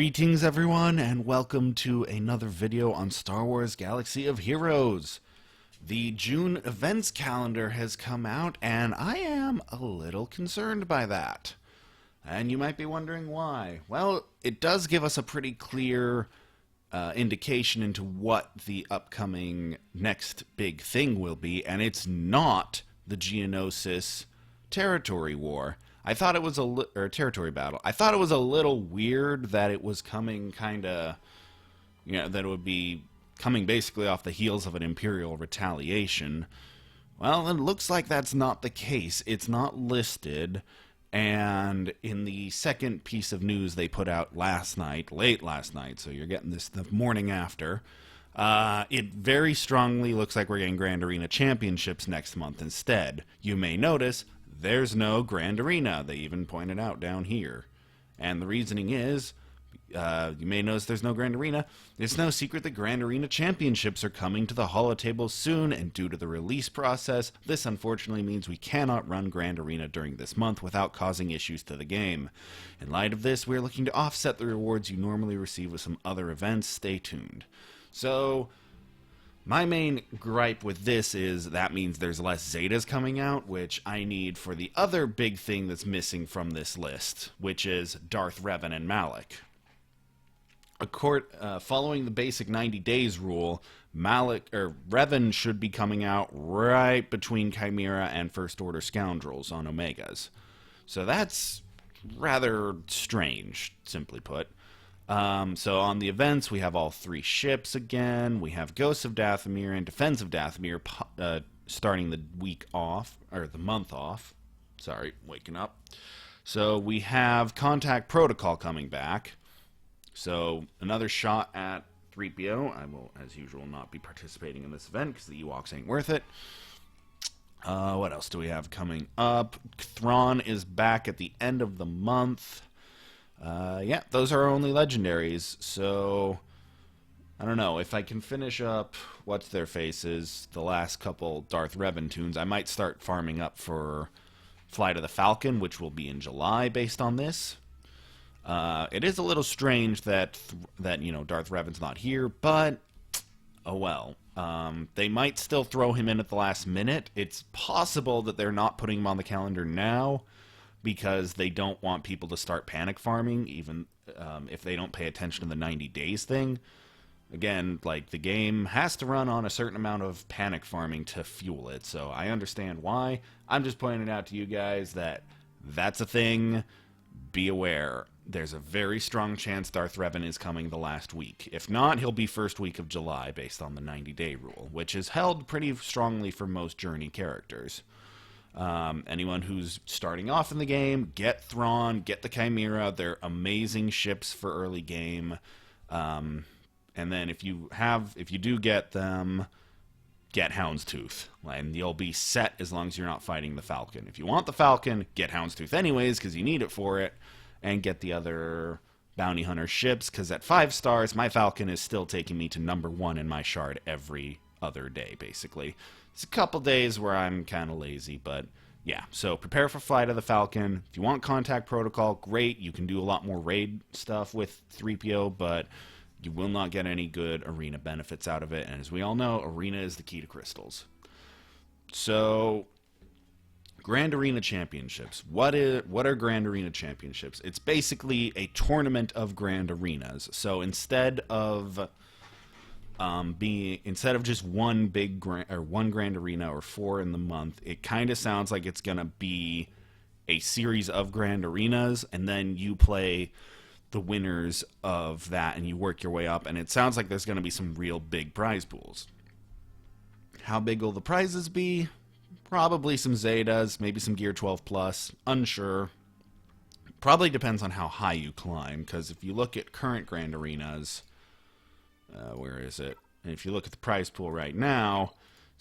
Greetings everyone, and welcome to another video on Star Wars Galaxy of Heroes. The June events calendar has come out, and I am a little concerned by that. And you might be wondering why. Well, it does give us a pretty clear indication into what the upcoming next big thing will be, and it's not the Geonosis territory war. I thought it was territory battle. I thought it was a little weird that it was coming that it would be coming basically off the heels of an Imperial retaliation. Well, it looks like that's not the case. It's not listed, and in the second piece of news they put out late last night, so you're getting this the morning after, it very strongly looks like we're getting Grand Arena Championships next month instead. You may notice there's no Grand Arena. They even pointed out down here. And the reasoning is, you may notice there's no Grand Arena. It's no secret that Grand Arena Championships are coming to the holotable soon, and due to the release process, this unfortunately means we cannot run Grand Arena during this month without causing issues to the game. In light of this, we're looking to offset the rewards you normally receive with some other events. Stay tuned. So my main gripe with this is that means there's less Zetas coming out, which I need for the other big thing that's missing from this list, which is Darth Revan and Malak. Following the basic 90 days rule, Revan should be coming out right between Chimera and First Order Scoundrels on Omegas. So that's rather strange, simply put. So on the events, we have all three ships again. We have Ghosts of Dathomir and Defense of Dathomir starting the month off. Sorry, waking up. So we have Contact Protocol coming back. So another shot at 3PO. I will, as usual, not be participating in this event because the Ewoks ain't worth it. What else do we have coming up? Thrawn is back at the end of the month. Yeah, those are our only legendaries, so I don't know. If I can finish up What's-Their-Faces, the last couple Darth Revan tunes, I might start farming up for Flight of the Falcon, which will be in July based on this. It is a little strange that Darth Revan's not here, but oh well. They might still throw him in at the last minute. It's possible that they're not putting him on the calendar now because they don't want people to start panic farming, even if they don't pay attention to the 90 days thing. Again, like, the game has to run on a certain amount of panic farming to fuel it, so I understand why. I'm just pointing out to you guys that that's a thing. Be aware. There's a very strong chance Darth Revan is coming the last week. If not, he'll be first week of July based on the 90-day rule, which is held pretty strongly for most Journey characters. Anyone who's starting off in the game, get Thrawn, get the Chimera. They're amazing ships for early game. And then if you do get them, get Houndstooth, and you'll be set as long as you're not fighting the Falcon. If you want the Falcon, get Houndstooth anyways because you need it for it, and get the other bounty hunter ships because at 5 stars, my Falcon is still taking me to number 1 in my shard every other day, basically. It's a couple days where I'm kind of lazy, but yeah. So prepare for Flight of the Falcon. If you want Contact Protocol, great. You can do a lot more raid stuff with 3PO, but you will not get any good arena benefits out of it. And as we all know, arena is the key to crystals. So Grand Arena Championships. What are Grand Arena Championships? It's basically a tournament of Grand Arenas. So instead of just one Grand Arena or 4 in the month, it kind of sounds like it's gonna be a series of Grand Arenas, and then you play the winners of that, and you work your way up. And it sounds like there's gonna be some real big prize pools. How big will the prizes be? Probably some Zetas, maybe some Gear 12 Plus. Unsure. Probably depends on how high you climb, because if you look at current Grand Arenas, where is it? And if you look at the prize pool right now,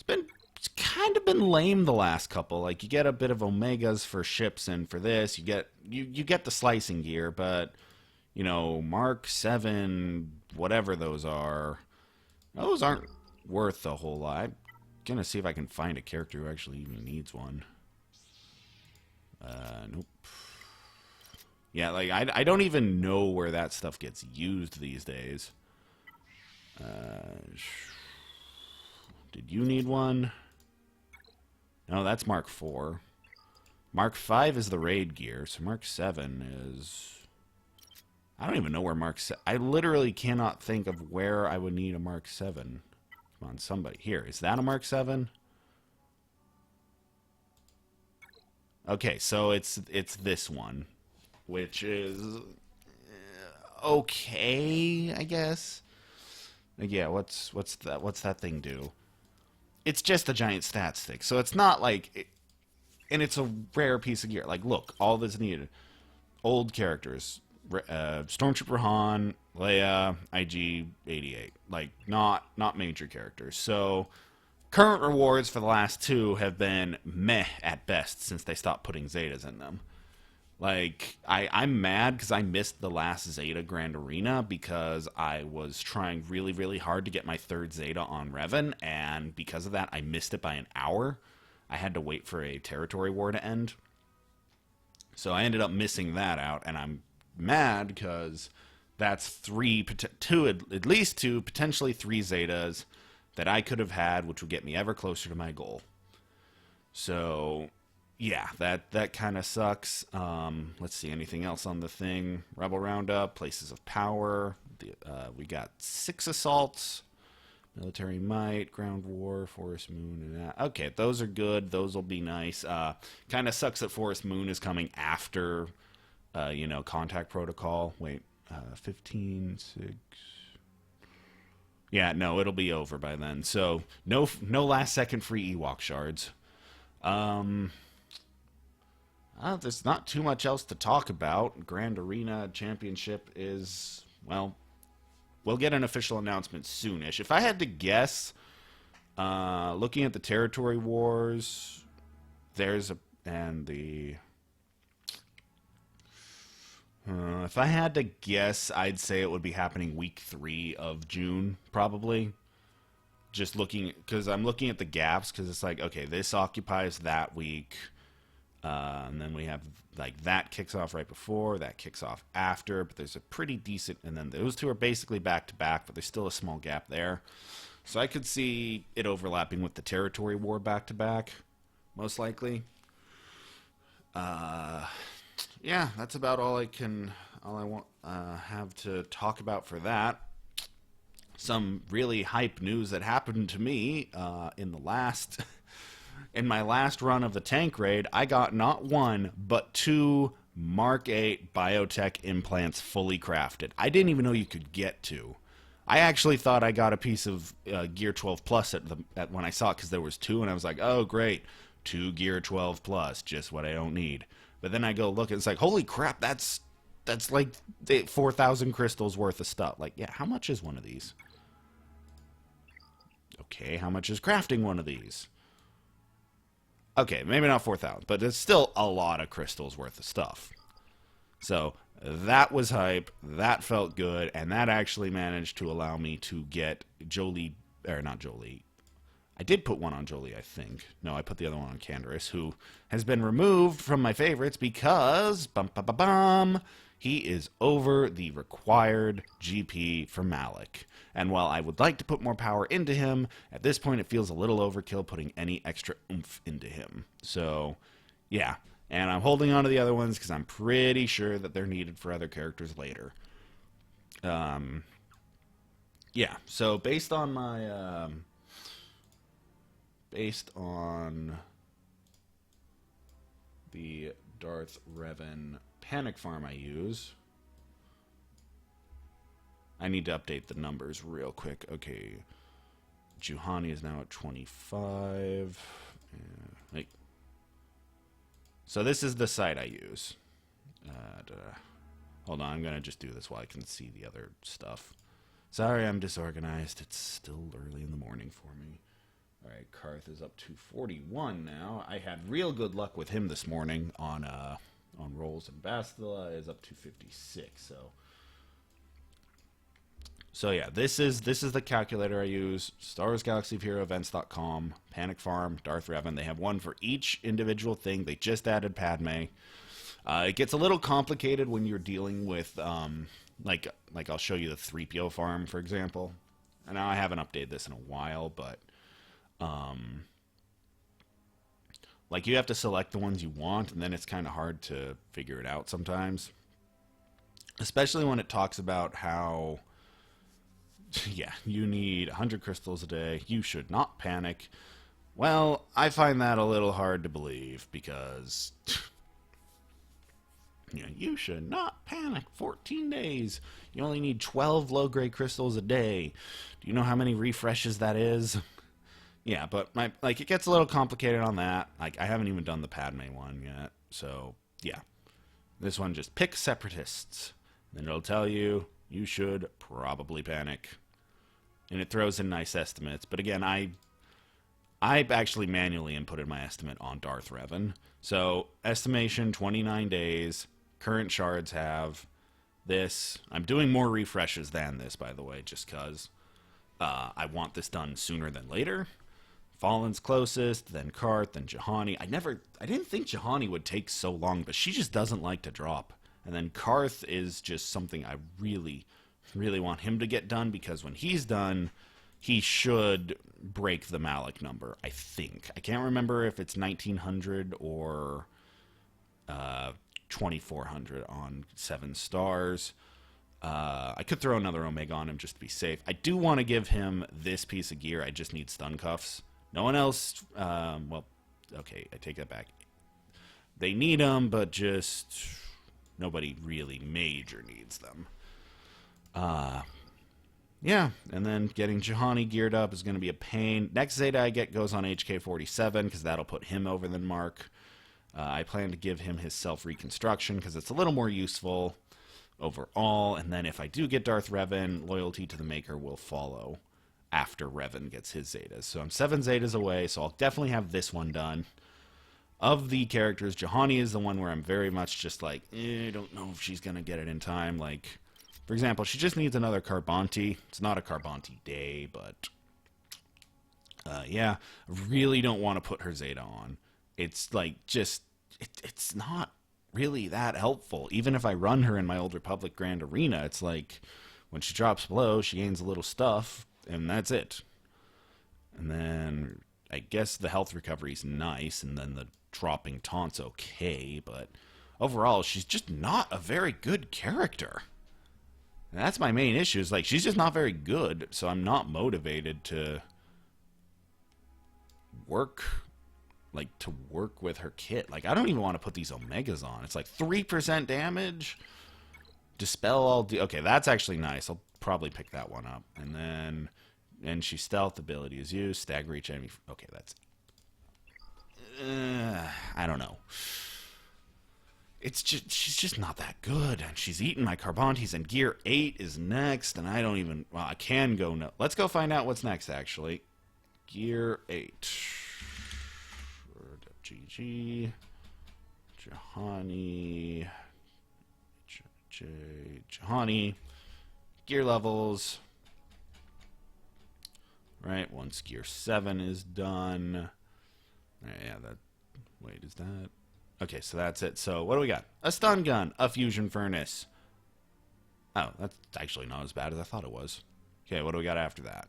it's kind of been lame the last couple. Like, you get a bit of Omegas for ships, and for this, you get the slicing gear, but Mark 7, whatever those aren't worth a whole lot. I'm gonna see if I can find a character who actually even needs one. Nope. Yeah, like, I don't even know where that stuff gets used these days. Did you need one? No, that's Mark 4. Mark 5 is the raid gear, so Mark 7 is... I don't even know where Mark 7... I literally cannot think of where I would need a Mark 7. Come on, somebody. Here, is that a Mark 7? Okay, so it's this one, which is okay, I guess. Like, yeah, what's that thing do? It's just a giant stat stick, so it's not like, and it's a rare piece of gear. Like, look, all that's needed: old characters, Stormtrooper Han, Leia, IG-88, like not major characters. So current rewards for the last two have been meh at best since they stopped putting Zetas in them. Like, I'm mad because I missed the last Zeta Grand Arena because I was trying really, really hard to get my third Zeta on Revan, and because of that, I missed it by an hour. I had to wait for a territory war to end. So I ended up missing that out, and I'm mad because that's at least two, potentially three Zetas that I could have had, which would get me ever closer to my goal. So... yeah, that kind of sucks. Let's see, anything else on the thing? Rebel Roundup, Places of Power. We got 6 assaults, Military Might, Ground War, Forest Moon, and that. Okay, those are good. Those will be nice. Kind of sucks that Forest Moon is coming after, Contact Protocol. Wait, 15, 6... yeah, no, it'll be over by then. So, no last second free Ewok shards. There's not too much else to talk about. Grand Arena Championship is, well, we'll get an official announcement soonish. If I had to guess, looking at the Territory Wars, if I had to guess, I'd say it would be happening week 3 of June, probably. Just looking, because I'm looking at the gaps, because it's like, okay, this occupies that week. And then we have, like, that kicks off right before, that kicks off after, but there's a pretty decent, and then those two are basically back-to-back, but there's still a small gap there. So I could see it overlapping with the Territory War back-to-back, most likely. Yeah, that's about all I want have to talk about for that. Some really hype news that happened to me in my last run of the tank raid. I got not one, but 2 Mark 8 biotech implants fully crafted. I didn't even know you could get 2. I actually thought I got a piece of Gear 12 Plus at when I saw it, because there was 2, and I was like, oh, great, 2 Gear 12 Plus, just what I don't need. But then I go look, and it's like, holy crap, that's like 4,000 crystals worth of stuff. Like, yeah, how much is one of these? Okay, how much is crafting one of these? Okay, maybe not 4,000, but it's still a lot of crystals worth of stuff. So that was hype, that felt good, and that actually managed to allow me to get Jolie, or not Jolie. I did put one on Jolie, I think. No, I put the other one on Canderous, who has been removed from my favorites because, he is over the required GP for Malik. And while I would like to put more power into him, at this point it feels a little overkill putting any extra oomph into him. So, yeah. And I'm holding on to the other ones because I'm pretty sure that they're needed for other characters later. Yeah, so based on my... based on the Darth Revan Panic Farm I use... I need to update the numbers real quick. Okay. Juhani is now at 25. So this is the site I use. Hold on, I'm going to just do this while I can see the other stuff. Sorry, I'm disorganized. It's still early in the morning for me. All right, Karth is up to 41 now. I had real good luck with him this morning on rolls, and Bastila is up to 56, So yeah, this is the calculator I use. Star Wars Galaxy of Hero Events.com, Panic Farm, Darth Revan. They have one for each individual thing. They just added Padme. It gets a little complicated when you're dealing with, like I'll show you the 3PO farm, for example. And I haven't updated this in a while, but, like, you have to select the ones you want, and then it's kind of hard to figure it out sometimes. Especially when it talks about how, yeah, you need 100 crystals a day, you should not panic. Well, I find that a little hard to believe, because you should not panic. 14 days. You only need 12 low-grade crystals a day. Do you know how many refreshes that is? Yeah, but it gets a little complicated on that. Like, I haven't even done the Padme one yet. So, yeah. This one just pick separatists. Then it'll tell you should probably panic. And it throws in nice estimates. But again, I've actually manually inputted my estimate on Darth Revan. So, estimation 29 days. Current shards have this. I'm doing more refreshes than this, by the way, just because I want this done sooner than later. Fallen's closest, then Karth, then Juhani. I didn't think Juhani would take so long, but she just doesn't like to drop. And then Karth is just something I really, really want him to get done, because when he's done, he should break the Malak number, I think. I can't remember if it's 1900 or 2400 on 7 stars. I could throw another Omega on him just to be safe. I do want to give him this piece of gear. I just need stun cuffs. No one else, well, okay, I take that back. They need them, but just nobody really major needs them. Yeah, and then getting Juhani geared up is going to be a pain. Next Zeta I get goes on HK-47, because that'll put him over the mark. I plan to give him his self-reconstruction, because it's a little more useful overall. And then if I do get Darth Revan, loyalty to the Maker will follow after Revan gets his Zetas. So I'm 7 Zetas away, so I'll definitely have this one done. Of the characters, Juhani is the one where I'm very much just like, I don't know if she's going to get it in time. Like, for example, she just needs another Carbanti. It's not a Carbanti day, but yeah, I really don't want to put her Zeta on. It's like it's not really that helpful. Even if I run her in my Old Republic Grand Arena, it's like when she drops below, she gains a little stuff, and that's it. And then I guess the health recovery is nice, and then the dropping taunt's okay, but overall, she's just not a very good character. And that's my main issue, is like, she's just not very good, so I'm not motivated to work with her kit. Like, I don't even want to put these Omegas on. It's like 3% damage. Dispel all... okay, that's actually nice. I'll probably pick that one up. And she's stealth ability is used. Stagger each enemy... okay, that's... I don't know. It's just... she's just not that good. And she's eating my Carbantis, and Gear 8 is next, and I don't even... well, I can go... no. Let's go find out what's next, actually. Gear 8... GG, Juhani, Juhani, gear levels, right, once gear 7 is done, yeah, that, wait, is that, okay, so that's it. So what do we got? A stun gun, a fusion furnace. Oh, that's actually not as bad as I thought it was. Okay, what do we got after that?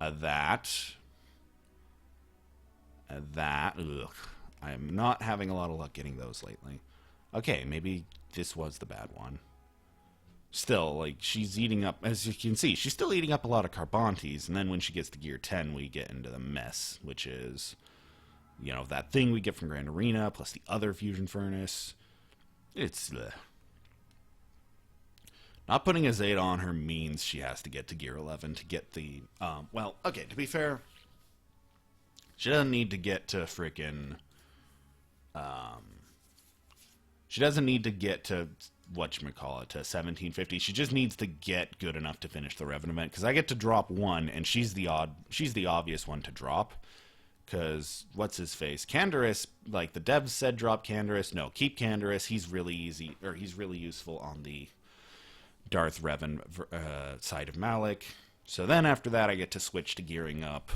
That, ugh. I'm not having a lot of luck getting those lately. Okay, maybe this was the bad one. Still, like, she's eating up, as you can see, she's still eating up a lot of Carbantis, and then when she gets to Gear 10, we get into the mess, which is, you know, that thing we get from Grand Arena, plus the other fusion furnace. It's, not putting a Zeta on her means she has to get to Gear 11 to get the, well, okay, to be fair, she doesn't need to get to frickin', she doesn't need to get to, whatchamacallit, to 1750. She just needs to get good enough to finish the Revan event, because I get to drop one, and she's the obvious one to drop, because, what's his face? Canderous, like, the devs said drop Canderous. No, keep Canderous. He's really easy, or he's really useful on the Darth Revan side of Malak. So then after that, I get to switch to gearing up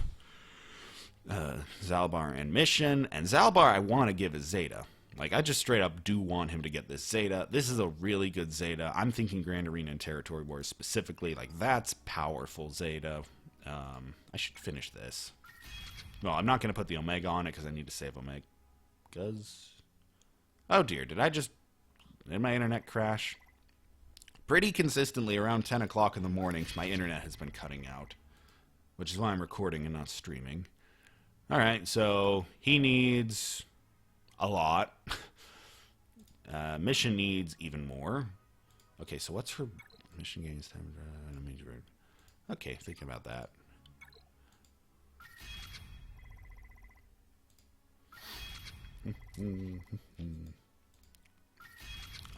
Zalbar and Mission. And Zalbar I want to give a Zeta. Like, I just straight up do want him to get this Zeta. This is a really good Zeta. I'm thinking Grand Arena and Territory Wars specifically. Like, that's powerful Zeta. I should finish this. Well, I'm not going to put the Omega on it because I need to save Omegas. Oh dear, did my internet crash? Pretty consistently around 10 o'clock in the mornings, my internet has been cutting out, which is why I'm recording and not streaming. Alright, so he needs a lot. Mission needs even more. Okay, so what's her mission gains time? Okay, thinking about that.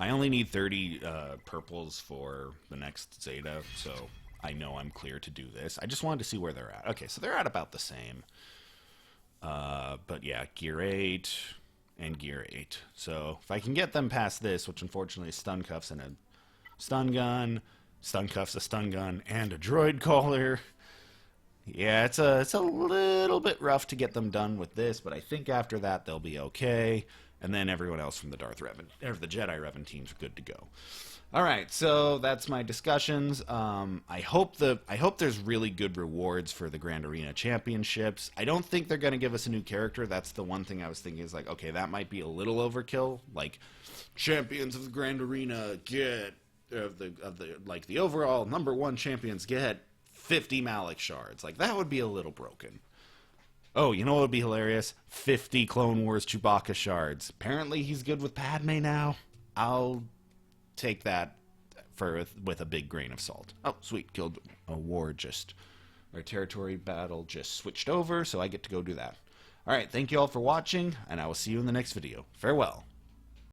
I only need 30 purples for the next Zeta, so I know I'm clear to do this. I just wanted to see where they're at. Okay, so they're at about the same. But yeah, Gear 8 and Gear 8. So if I can get them past this, which unfortunately is stun cuffs and a stun gun, stun cuffs, a stun gun, and a droid collar. Yeah, it's a little bit rough to get them done with this, but I think after that they'll be okay. And then everyone else from the Darth Revan, or the Jedi Revan team's good to go. All right, so that's my discussions. I hope there's really good rewards for the Grand Arena Championships. I don't think they're going to give us a new character. That's the one thing I was thinking is like, okay, that might be a little overkill. Like, champions of the Grand Arena get the overall #1 champions get 50 Malak shards. Like, that would be a little broken. Oh, you know what would be hilarious? 50 Clone Wars Chewbacca shards. Apparently he's good with Padme now. I'll take that with a big grain of salt. Oh, sweet. Guild War our territory battle just switched over, so I get to go do that. Alright, thank you all for watching, and I will see you in the next video. Farewell.